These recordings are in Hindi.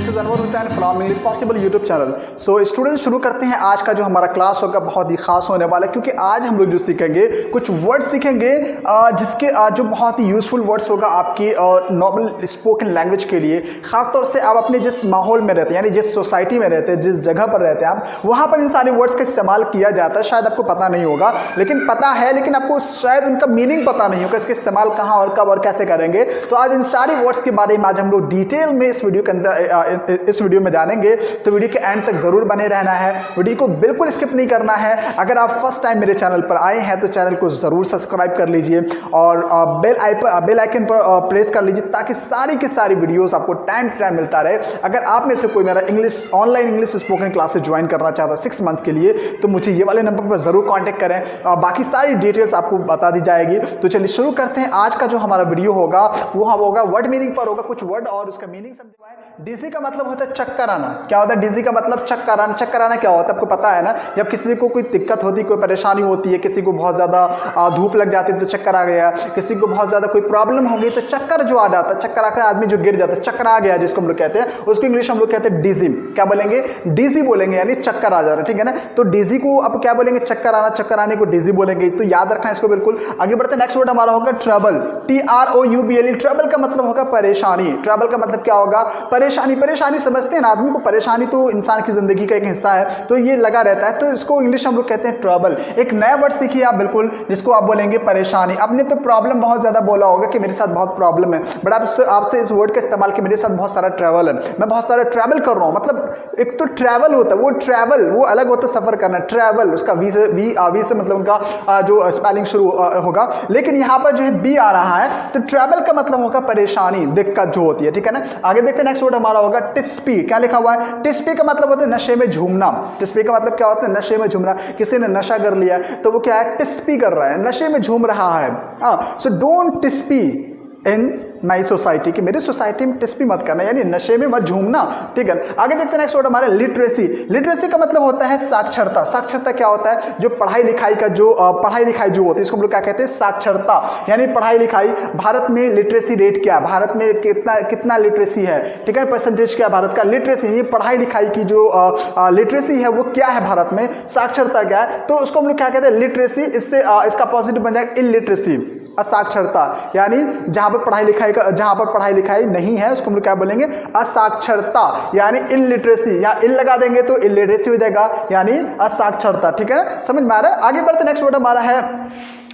This is Anwar Hussain from English possible YouTube channel. So student शुरू करते हैं आज का जो हमारा क्लास होगा, बहुत ही खास होने वाला है क्योंकि आज हम लोग जो सीखेंगे कुछ वर्ड्स सीखेंगे जिसके जो बहुत ही यूजफुल वर्ड्स होगा आपकी नॉर्मल स्पोकन लैंग्वेज के लिए। खासतौर से आप अपने जिस माहौल में रहते हैं यानी जिस सोसाइटी में रहते हैं, जिस जगह पर रहते हैं आप, वहाँ पर इन सारे वर्ड्स का इस्तेमाल किया जाता है। शायद आपको पता नहीं होगा, लेकिन पता है, लेकिन आपको शायद उनका मीनिंग पता नहीं होगा, इसका इस्तेमाल कहाँ और कब और कैसे करेंगे। तो आज इन सारे वर्ड्स के बारे में आज हम लोग डिटेल में इस वीडियो के अंदर इस वीडियो में जानेंगे। तो वीडियो के एंड तक जरूर बने रहना है, वीडियो को बिल्कुल स्किप नहीं करना है। अगर आप फर्स्ट टाइम मेरे चैनल पर आए हैं तो चैनल को जरूर सब्सक्राइब कर लीजिए और बेल आइकन पर प्रेस कर लीजिए ताकि सारी की सारी वीडियोस आपको टाइम टू टाइम मिलता रहे। अगर आप में से कोई मेरा online English spoken classes join करना चाहता है 6 मंथ के लिए, तो मुझे ये वाले नंबर पर जरूर कॉन्टेक्ट करें, बाकी सारी डिटेल्स आपको बता दी जाएगी। तो चलिए शुरू करते हैं। आज का जो हमारा वीडियो होगा वो होगा वर्ड मीनिंग पर होगा, कुछ वर्ड और उसका मीनिंग समझवाएं। डीजी का मतलब होता है चक्कर आना। क्या होता है डीजी का मतलब? चक्कर आना। चक्कर आना क्या होता है आपको पता है ना? जब किसी को कोई दिक्कत होती है, कोई परेशानी होती है, किसी को बहुत ज़्यादा धूप लग जाती है तो चक्कर आ गया, किसी को बहुत ज़्यादा कोई प्रॉब्लम हो गई तो चक्कर जो आ जाता है, चक्कर आकर आदमी जो गिर जाता है, चक्कर आ गया जिसको हम लोग कहते हैं, उसको इंग्लिश हम लोग कहते हैं डीजी। क्या बोलेंगे? डीजी बोलेंगे, यानी चक्कर आ जाना, ठीक है ना? तो डीजी को अब क्या बोलेंगे? चक्कर आना, चक्कर आने को डीजी बोलेंगे। तो याद रखना इसको बिल्कुल। आगे बढ़ते हैं, नेक्स्ट वर्ड हमारा होगा ट्रबल। TROUBLE। ट्रबल का मतलब होगा परेशानी। ट्रबल का मतलब क्या होगा? परेशानी। परेशानी समझते हैं ना आदमी को, परेशानी तो इंसान की जिंदगी का एक हिस्सा है, तो ये लगा रहता है, तो इसको इंग्लिश हम लोग कहते हैं ट्रबल। एक नया वर्ड सीखिए आप बिल्कुल, जिसको आप बोलेंगे परेशानी। आपने तो प्रॉब्लम बहुत ज्यादा बोला होगा कि मेरे साथ बहुत प्रॉब्लम है, बट आपसे इस वर्ड का इस्तेमाल कि मेरे साथ बहुत सारा ट्रैवल है, मैं बहुत सारा ट्रैवल कर रहा हूँ। मतलब एक तो ट्रैवल होता है, वो ट्रैवल वो अलग होता है, सफर करना। ट्रैवल उसका वी से मतलब उनका जो स्पेलिंग शुरू होगा, लेकिन यहाँ पर जो है बी आ रहा है, तो ट्रैवल का मतलब होगा परेशानी, दिक्कत जो होती है, ठीक है ना? आगे देखते हैं, नेक्स्ट वर्ड हमारा होगा टिस्पी। क्या लिखा हुआ है? टिस्पी का मतलब होता है नशे में झूमना। टिस्पी का मतलब क्या होता है? नशे में झूमना। किसी ने नशा कर लिया तो वो क्या है? टिस्पी कर रहा है, नशे में झूम रहा है। So don't टिस्पी in my society, कि मेरी सोसाइटी में टिस्पी मत करना, यानी नशे में मत झूमना, ठीक है। आगे देखते हैं नेक्स्ट वर्ड हमारे लिटरेसी। लिटरेसी का मतलब होता है साक्षरता। साक्षरता क्या होता है? जो पढ़ाई लिखाई का जो पढ़ाई लिखाई जो होती है, इसको हम लोग क्या कहते हैं? साक्षरता, यानी पढ़ाई लिखाई। भारत में लिटरेसी रेट क्या है? भारत में कितना लिटरेसी है, ठीक है? परसेंटेज क्या है भारत का? लिटरेसी, ये पढ़ाई लिखाई की जो लिटरेसी है वो क्या है भारत में? साक्षरता क्या है? तो उसको हम लोग क्या कहते हैं? लिटरेसी। इससे इसका पॉजिटिव बन जाएगा इलिटरेसी, असाक्षरता, यानी जहां पर पढ़ाई लिखाई नहीं है उसको हम लोग क्या बोलेंगे? असाक्षरता, यानी इलिटरेसी। या इल लगा देंगे तो इलिटरेसी हो जाएगा, यानी असाक्षरता, ठीक है ना? समझ में आ रहा है? आगे बढ़ते नेक्स्ट वर्ड हमारा है,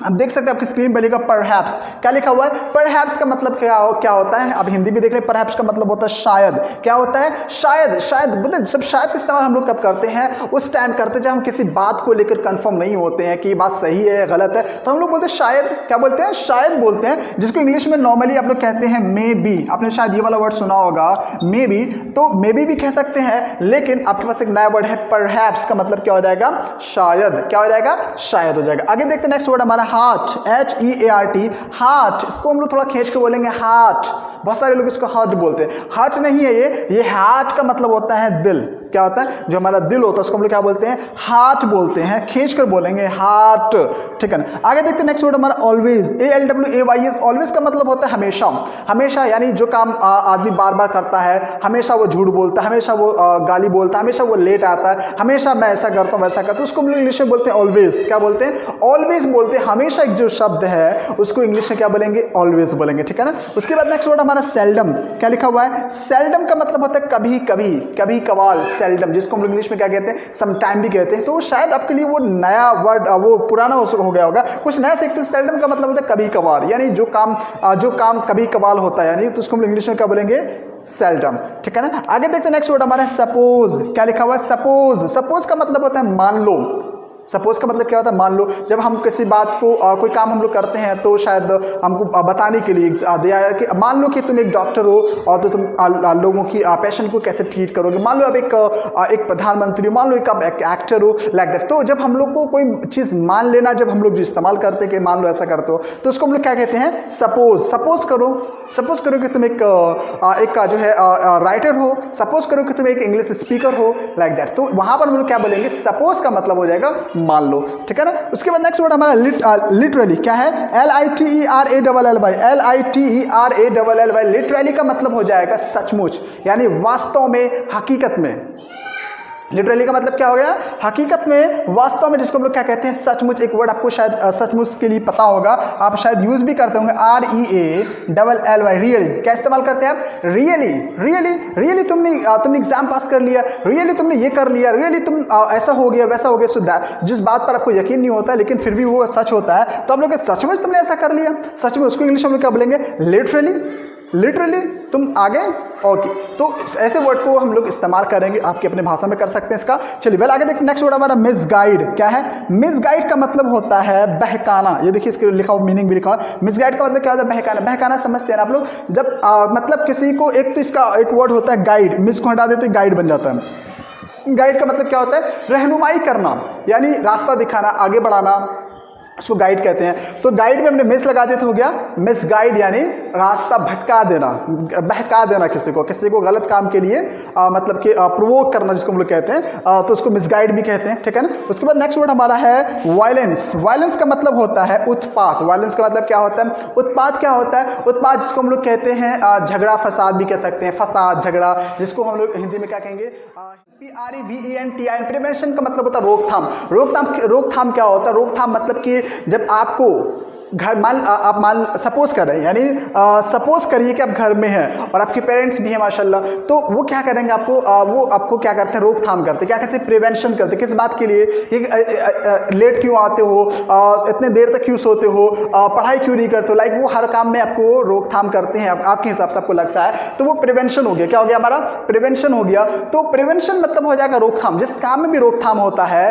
आप देख सकते हैं आपकी स्क्रीन पर लिखा परहैप्स। क्या लिखा हुआ है? परहैप्स का मतलब क्या होता है? आप हिंदी भी देख लें, परहैप्स का मतलब होता है शायद। क्या होता है? शायद। शायद मतलब सब शायद का इस्तेमाल हम लोग कब करते हैं? उस टाइम करते हैं जब हम किसी बात को लेकर कंफर्म नहीं होते हैं कि ये बात सही है गलत है, तो हम लोग बोलते हैं शायद। क्या बोलते हैं? शायद बोलते हैं, जिसको इंग्लिश में नॉर्मली आप लोग कहते हैं मे बी। आपने शायद ये वाला वर्ड सुना होगा, मे बी। तो मे बी कह सकते हैं, लेकिन आपके पास एक नया वर्ड है परहैप्स का मतलब क्या हो जाएगा? शायद। क्या हो जाएगा? शायद हो जाएगा। आगे देखते हैं नेक्स्ट वर्ड हमारा हार्ट। HEART, heart. इसको हम लोग थोड़ा खींच के बोलेंगे हार्ट। बहुत सारे लोग इसको हार्ट बोलते हैं, हार्ट नहीं है ये हार्ट का मतलब होता है दिल। क्या होता है? जो हमारा दिल होता है उसको हम लोग क्या बोलते हैं? हार्ट बोलते हैं, खींच कर बोलेंगे हार्ट, ठीक है ना? आगे देखते हैं नेक्स्ट वर्ड हमारा ऑलवेज। ALWAYS। ऑलवेज का मतलब होता है हमेशा। हमेशा, यानी जो काम आदमी बार बार करता है, हमेशा वो झूठ बोलता है, हमेशा वो गाली बोलता है, हमेशा वो लेट आता है, हमेशा मैं ऐसा करता हूँ वैसा करता हूँ, उसको हम लोग इंग्लिश में बोलते हैं ऑलवेज। क्या बोलते हैं? ऑलवेज बोलते हैं। हमेशा एक जो शब्द है उसको इंग्लिश में क्या बोलेंगे? ऑलवेज बोलेंगे, ठीक है ना? उसके बाद नेक्स्ट वर्ड हमारा सेल्डम। क्या लिखा हुआ है? सेल्डम का मतलब होता है कभी कभी, कभी कभार। सेल्डम, जिसको हम लोग इंग्लिश में क्या कहते हैं? सम टाइम भी कहते हैं। तो शायद आपके लिए वो नया वर्ड, वो पुराना हो गया होगा, कुछ नया सीखते हैं। सेल्डम का मतलब होता है कभी कभार, यानी जो काम कभी कभार होता है, यानी तो उसको हम लोग इंग्लिश में क्या बोलेंगे? सेल्डम, ठीक है ना? आगे देखते हैं नेक्स्ट वर्ड हमारा है सपोज। क्या लिखा हुआ है? सपोज। सपोज का मतलब होता है मान लो। सपोज का मतलब क्या होता है? मान लो। जब हम किसी बात को कोई काम हम लोग करते हैं तो शायद हमको बताने के लिए दिया है कि मान लो कि तुम एक डॉक्टर हो और तो तुम लोगों की पेशेंट को कैसे ट्रीट करोगे। मान लो अब एक प्रधानमंत्री हो, मान लो आप एक एक्टर हो, लाइक दैट। तो जब हम लोग को कोई चीज़ मान लेना, जब हम लोग जो इस्तेमाल करते हैं कि मान लो ऐसा करते हो, तो उसको हम लोग क्या कहते हैं? सपोज। सपोज करो कि तुम एक जो है राइटर हो, सपोज करो कि तुम एक इंग्लिश स्पीकर हो, लाइक दैट। तो वहाँ पर हम लोग क्या बोलेंगे? सपोज का मतलब हो जाएगा मान लो, ठीक है ना। उसके बाद नेक्स्ट वर्ड हमारा लिटरली क्या है, LITERALLY, लिटरली का मतलब हो जाएगा सचमुच, यानी वास्तव में, हकीकत में। लिटरली का मतलब क्या हो गया, हकीकत में, वास्तव में, जिसको हम लोग क्या कहते हैं, सचमुच। एक वर्ड आपको शायद सचमुच के लिए पता होगा, आप शायद यूज भी करते होंगे, REALLY, रियली। क्या इस्तेमाल करते हैं आप, रियली, रियली, रियली तुमने एग्जाम पास कर लिया, रियली तुमने ये कर लिया, रियली तुम ऐसा हो गया, वैसा हो गया। सो जिस बात पर आपको यकीन नहीं होता लेकिन फिर भी वो सच होता है, तो आप लोग सचमुच तुमने ऐसा कर लिया, सचमुच। उसको इंग्लिश में हम लोग क्या बोलेंगे, लिटरली, लिटरली तुम आगे। ओके, तो ऐसे वर्ड को हम लोग इस्तेमाल करेंगे, आपकी अपने भाषा में कर सकते हैं इसका। चलिए वेल आगे देखिए, नेक्स्ट वर्ड हमारा मिसगाइड। क्या है, मिसगाइड का मतलब होता है बहकाना। ये देखिए इसके लिखा हुआ मीनिंग भी लिखा हुआ, मिसगाइड का मतलब क्या होता है, बहकाना। बहकाना समझते हैं आप लोग, जब मतलब किसी को, एक तो इसका एक वर्ड होता है गाइड, मिस को हटा देते गाइड बन जाता है। गाइड का मतलब क्या होता है, रहनुमाई करना, यानी रास्ता दिखाना, आगे बढ़ाना, उसको गाइड कहते हैं। तो गाइड में हमने मिस लगा दिया तो हो गया मिस गाइड, यानी रास्ता भटका देना, बहका देना किसी को गलत काम के लिए मतलब कि प्रोवोक करना, जिसको हम लोग कहते हैं, तो उसको मिसगाइड भी कहते हैं, ठीक है ना। उसके बाद नेक्स्ट वर्ड हमारा है वायलेंस। वायलेंस का मतलब होता है उत्पात। वायलेंस का मतलब क्या होता है, उत्पात। क्या होता है उत्पात, जिसको हम लोग कहते हैं झगड़ा फसाद भी कह सकते हैं, फसाद झगड़ा, जिसको हम लोग हिंदी में क्या कहेंगे, PREVENTIN। प्रिवेंशन का मतलब होता है रोकथाम। रोकथाम क्या होता है, रोकथाम मतलब कि जब आपको घर आप सपोज कर रहे हैं, यानी सपोज करिए कि आप घर में हैं और आपके पेरेंट्स भी हैं माशाल्लाह, तो वो क्या करेंगे, वो आपको क्या करते हैं, रोकथाम करते हैं। क्या कहते हैं, प्रिवेंशन करते हैं। किस बात के लिए, लेट क्यों आते हो, इतने देर तक क्यों सोते हो, पढ़ाई क्यों नहीं करते हो, लाइक वो हर काम में आपको रोकथाम करते हैं, आपके हिसाब से आपको लगता है, तो वो प्रिवेंशन हो गया। क्या हो गया हमारा, प्रिवेंशन हो गया। तो प्रिवेंशन मतलब हो जाएगा रोकथाम। जिस काम में भी रोकथाम होता है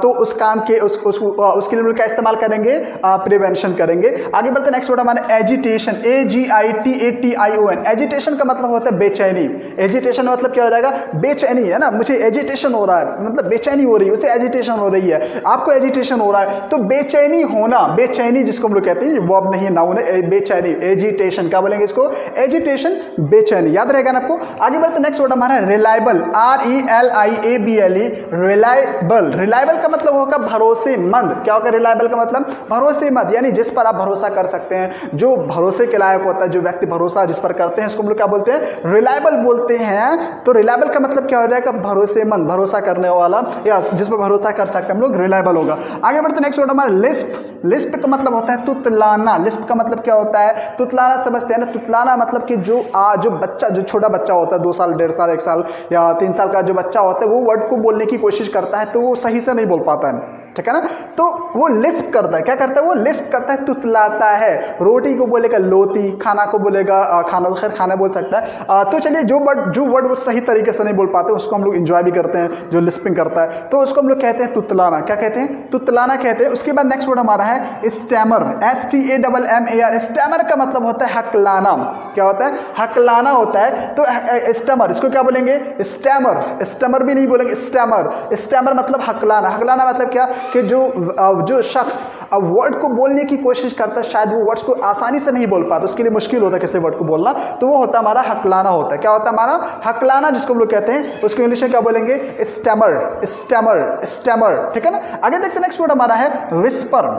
तो उस काम के उसके लिए क्या इस्तेमाल करेंगे, प्रिवेंशन करेंगे। आगे बढ़ते नेक्स्ट वर्ड हमारा एजिटेशन, AGITATION। एजिटेशन का मतलब होता है बेचैनी। एजिटेशन मतलब क्या हो जाएगा, बेचैनी, है ना, मुझे एजिटेशन हो रहा है, मतलब बेचैनी हो रही है, उसे एजिटेशन हो रही है, आपको एजिटेशन हो रहा है। तो बेचैनी होना, बेचैनी जिसको हम लोग कहते हैं, वो अब नहीं नाउन है, बेचैनी, एजिटेशन। क्या बोलेंगे इसको, एजिटेशन, बेचैनी, याद रहेगा ना आपको। आगे बढ़ते नेक्स्ट वर्ड हमारा रिलायबल, RELIABLE, रिलायबल। रिलायबल का मतलब होगा भरोसेमंद। क्या होगा रिलायबल का मतलब, भरोसेमंद, यानी जिस पर आप भरोसा कर सकते हैं, जो भरोसे के लायक होता है, जो व्यक्ति भरोसा जिस पर करते हैं, उसको हम लोग क्या बोलते हैं, रिलायबल बोलते हैं। तो रिलायबल का मतलब क्या हो जाएगा, भरोसेमंद, भरोसा करने वाला, या जिस पर भरोसा कर सकते हैं हम लोग, रिलायबल होगा। आगे बढ़ते नेक्स्ट वर्ड हमारा लिस्प। लिस्प का मतलब होता है तुतलाना। लिस्प का मतलब क्या होता है, तुतलाना समझते हैं ना। तुतलाना मतलब कि जो बच्चा, जो छोटा बच्चा होता है, 2 साल 1.5 साल 1 साल या 3 साल का जो बच्चा होता है, वो वर्ड को बोलने की कोशिश करता है तो वो सही से नहीं बोल पाता है, ठीक है ना। तो वो लिस्प करता है। क्या करता है, वो लिस्प करता है, तुतलाता है। रोटी को बोलेगा लोती, खाना को बोलेगा खाना, तो खैर खाना बोल सकता है। तो चलिए जो वर्ड वो सही तरीके से नहीं बोल पाते उसको हम लोग इंजॉय भी करते हैं, जो लिस्पिंग करता है, तो उसको हम लोग कहते हैं तुतलाना। क्या कहते हैं, तुतलाना कहते हैं। उसके बाद नेक्स्ट वर्ड हमारा है स्टैमर, STAMMAR। स्टैमर का मतलब होता है हकलाना। क्या होता है, हकलाना होता है। तो स्टैमर, इसको क्या बोलेंगे, स्टैमर। स्टैमर भी नहीं बोलेंगे, स्टैमर। स्टैमर मतलब हकलाना। हकलाना मतलब क्या, कि जो शख्स वर्ड को बोलने की कोशिश करता है, शायद वो वर्ड्स को आसानी से नहीं बोल पाता, उसके लिए मुश्किल होता है किसी वर्ड को बोलना, तो वो होता है हमारा हकलाना होता है। क्या होता है हमारा, हकलाना, जिसको हम लोग कहते हैं, उसको इंग्लिश में क्या बोलेंगे, स्टैमर, स्टैमर, स्टैमर, ठीक है ना। आगे देखते हैं नेक्स्ट वर्ड हमारा है विस्पर।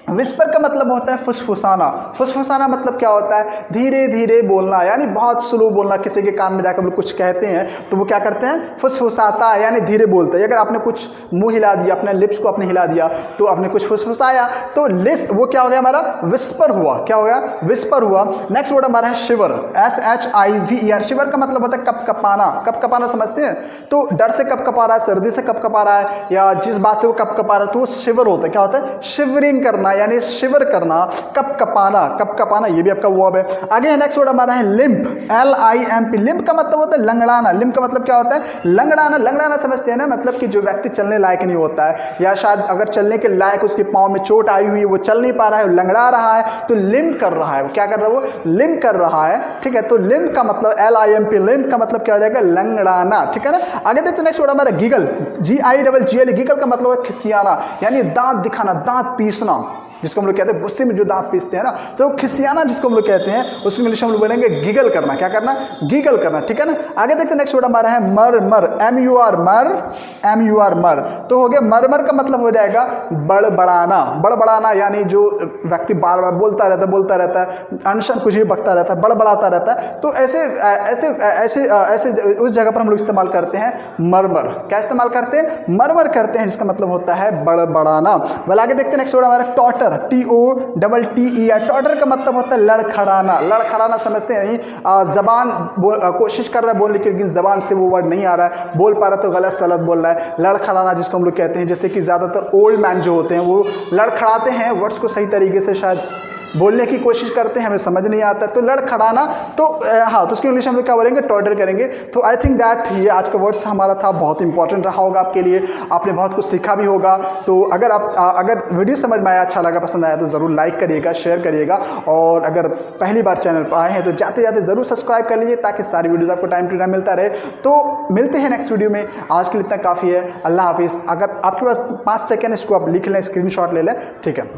विस्पर का मतलब होता है फुसफुसाना। फुसफुसाना मतलब क्या होता है, धीरे धीरे बोलना, यानी बहुत स्लो बोलना। किसी के कान में जाकर लोग कुछ कहते हैं तो वो क्या करते हैं, फुसफुसाता है, यानी धीरे बोलते हैं। अगर आपने कुछ मुंह हिला दिया, अपने लिप्स को आपने हिला दिया, तो आपने कुछ फुसफुसाया, तो लिप वो क्या हो गया हमारा, विस्पर हुआ। क्या हो गया, विस्पर हुआ। नेक्स्ट वर्ड हमारा है शिवर, SHIVER। शिवर का मतलब होता है कपकपाना। कपकपाना समझते हैं, तो डर से कपकपा रहा है, सर्दी से कपकपा रहा है, या जिस बात से वो कपकपा रहा है, तो वो शिवर होता है। क्या होता है, शिवरिंग करना, यानी शिवर करना, कपकपाना, कपकपाना, ये भी आपका वर्ब है। आगे नेक्स्ट वर्ड हमारा है लिम्प, LIMP। लिम्प का मतलब होता है लंगड़ाना। लिम्प का मतलब क्या होता है, लंगड़ाना। लंगड़ाना समझते हैं ना, मतलब कि जो व्यक्ति चलने लायक नहीं होता है, या शायद अगर चलने के लायक उसके पाँव में चोट आई हुई है, वो चल नहीं पा रहा है, लंगड़ा रहा है, तो लिम्प कर रहा है। वो क्या कर रहा है, वो लिम्प कर रहा है, ठीक है। तो लिम्प का मतलब LIMP, लिम्प का मतलब क्या हो जाएगा, लंगड़ाना, ठीक है ना। आगे देखते नेक्स्ट वर्ड हमारा गिगल, GIGGLE। गिगल का मतलब है खिसियाना, यानी दांत दिखाना, दांत पीसना, जिसको हम लोग कहते हैं गुस्से में जो दांत पीसते हैं ना, तो खिसियाना जिसको हम लोग कहते हैं उसको इंग्लिश में हम लोग बोलेंगे गिगल करना। क्या करना? गिगल करना, ठीक है ना। आगे देखते हैं, नेक्स्ट वर्ड हमारा है मर मर, MUR मर, MUR मर। तो हो गया मर मर का मतलब हो जाएगा बड़बड़ाना। बड़बड़ाना यानी जो व्यक्ति बार बार बोलता रहता है, अनशन कुछ भी बकता रहता है, बड़बड़ाता रहता है, तो ऐसे ऐसे ऐसे ऐसे उस जगह पर हम लोग इस्तेमाल करते हैं मरमर। क्या इस्तेमाल करते हैं? मरमर करते हैं, जिसका मतलब होता है बड़बड़ाना। वेल आगे देखते हैं, नेक्स्ट वर्ड हमारा टॉटर, TOTTER। टॉटर का मतलब होता है लड़खड़ाना। लड़खड़ाना समझते हैं नहीं, जबान कोशिश कर रहा है बोलने की, लेकिन जबान से वो वर्ड नहीं आ रहा है, बोल पा रहा तो गलत सलत बोल रहा है। लड़खड़ाना जिसको हम लोग कहते हैं, जैसे कि ज़्यादातर ओल्ड मैन जो होते हैं वो लड़खड़ाते हैं, वर्ड्स को सही तरीके से शायद बोलने की कोशिश करते हैं, हमें समझ नहीं आता, तो लड़खड़ाना। तो हाँ, तो उसकी इंग्लिश हम लोग क्या बोलेंगे? टॉटर करेंगे। तो आई थिंक दैट ये आज का वर्ड्स हमारा था, बहुत इंपॉर्टेंट रहा होगा आपके लिए, आपने बहुत कुछ सीखा भी होगा। तो अगर अगर वीडियो समझ में आया, अच्छा लगा, पसंद आया तो ज़रूर लाइक करिएगा, शेयर करिएगा, और अगर पहली बार चैनल पर आए हैं तो जाते जाते ज़रूर सब्सक्राइब कर लीजिए, ताकि सारी वीडियोज़ आपको टाइम टू टाइम मिलता रहे। तो मिलते हैं नेक्स्ट वीडियो में, आज के लिए इतना काफ़ी है। अल्लाह हाफिज़। अगर आपके पास 5 सेकेंड, इसको आप लिख लें, स्क्रीनशॉट ले लें, ठीक है।